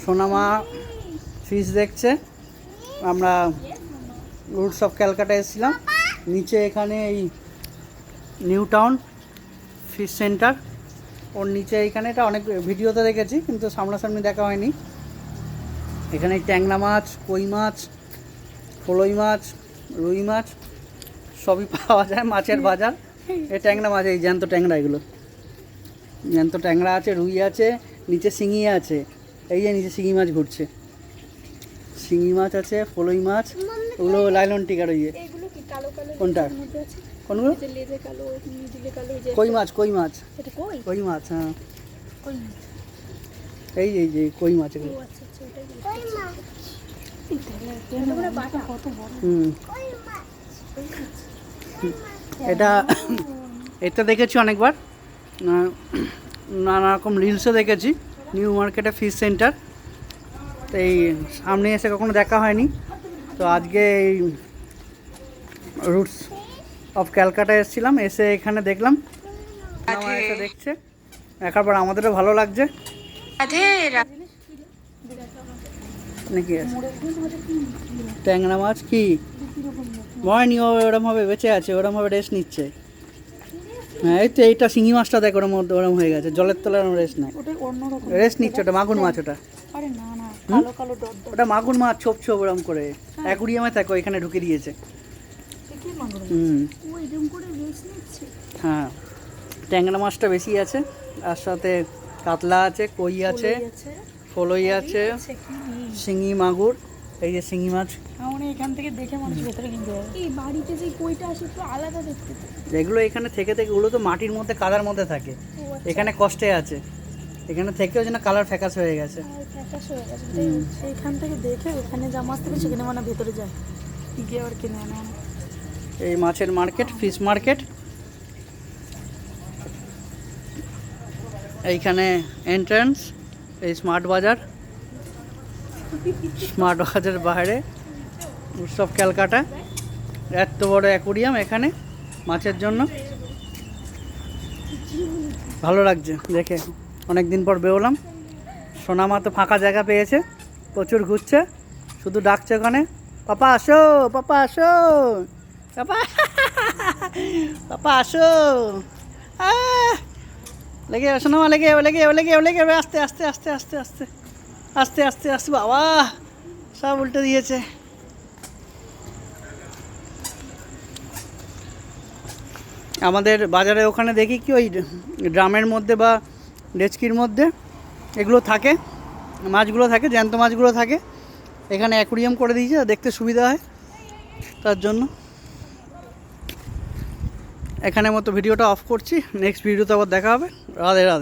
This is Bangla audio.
সোনামা ফিশ দেখছে। আমরা রুটস অফ ক্যালকাটা এসেছিলাম। নিচে এখানে এই নিউ টাউন ফিশ সেন্টার, ওর নিচে এইখানে এটা অনেক ভিডিওতে দেখেছি কিন্তু সামনাসামনি দেখা হয়নি। এখানে ট্যাংরা মাছ, কই মাছ, ফলই মাছ, রুই মাছ সবই পাওয়া যায়। মাছের বাজার। এই ট্যাংরা মাছ, এই জ্যান্ত ট্যাংরা, এগুলো জ্যান্ত ট্যাংরা আছে, রুই আছে, নিচে শিঙি আছে। এই যে নিচে শিঙি মাছ ঘুরছে, শিঙি মাছ আছে, ফলই মাছ, ওগুলো লাইলন টিকার। ওই কোনটা, কোনগুলো? কই মাছ, কই মাছ, কই মাছ, হ্যাঁ এই এই যে কই মাছ এগুলো। এটা এটা দেখেছি অনেকবার, নানা রকম রিলসে দেখেছি। নিউ মার্কেটে ফিশ সেন্টার, তো এই সামনে এসে কখনো দেখা হয়নি। তো আজকে এই রুটস অফ ক্যালকাটা এসেছিলাম, এসে এখানে দেখলাম এসে দেখছে, দেখার পর আমাদেরও ভালো লাগছে। নাকি ট্যাংরা মাছ কি ময়নি, ওরমভাবে বেঁচে আছে, ওরমভাবে রেস্ট নিচ্ছে। হ্যাঁ এই তো এইটা শিঙি মাছটা দেখ, ওরম ওরম হয়ে গেছে, জলের তলায় রেস্ট নেয়, রেস্ট নিচ্ছে। ওটা মাগুর মাছ, ওটা ওটা মাগুর মাছ, ছোপ ছোপ ওরম করে অ্যাকুরিয়ামে থাকে, ওইখানে ঢুকে দিয়েছে। হ্যাঁ ট্যাংরা মাছটা বেশি আছে, তার সাথে কাতলা আছে, কই আছে, ফলই আছে, শিঙি, মাগুর। এই যে শিঙি মাছ, এখান থেকে দেখে মানুষ ভেতরে কিনতে পারে। এই বাড়িতে যে কইটা আসে একটু আলাদা দেখতে, এগুলো এখানে থেকে থেকে, ওগুলো তো মাটির মধ্যে কাদার মধ্যে থাকে, এখানে কষ্টে আছে, এখানে থেকেও যেন কালার ফ্যাকাস হয়ে গেছে। সেইখান থেকে দেখে ওখানে যা মাছ থেকে সেখানে মানে ভেতরে যায় গিয়ে আবার কিনে আনে। এই মাছের মার্কেট, ফিশ মার্কেট। এইখানে এন্ট্রান্স, এই স্মার্ট বাজার, স্মার্ট বাজারের বাইরে রুটস অফ ক্যালকাটা। এত বড় অ্যাকুরিয়াম এখানে মাছের জন্য, ভালো লাগছে দেখে। অনেক দিন পর বেরোলাম। সোনামা তো ফাঁকা জায়গা পেয়েছে, প্রচুর ঘুরছে, শুধু ডাকছে ওখানে, পাপা আসো, পাপা আসো, পাপা পাপা আসো। লেগে সোনামা, লেগে লেগে লেগে লেগে আস্তে আস্তে আস্তে আস্তে আস্তে আস্তে আস্তে আস্তে, বাবা সব উল্টে দিয়েছে। আমাদের বাজারে ওখানে দেখি কি ওই ড্রামের মধ্যে বা ডেচকির মধ্যে এগুলো থাকে, মাছগুলো থাকে, জ্যান্ত মাছগুলো থাকে। এখানে অ্যাকুরিয়াম করে দিয়েছে, দেখতে সুবিধা হয় তার জন্য। এখানের মতো ভিডিওটা অফ করছি, নেক্সট ভিডিওতে আবার দেখা হবে। রাধে রাধে।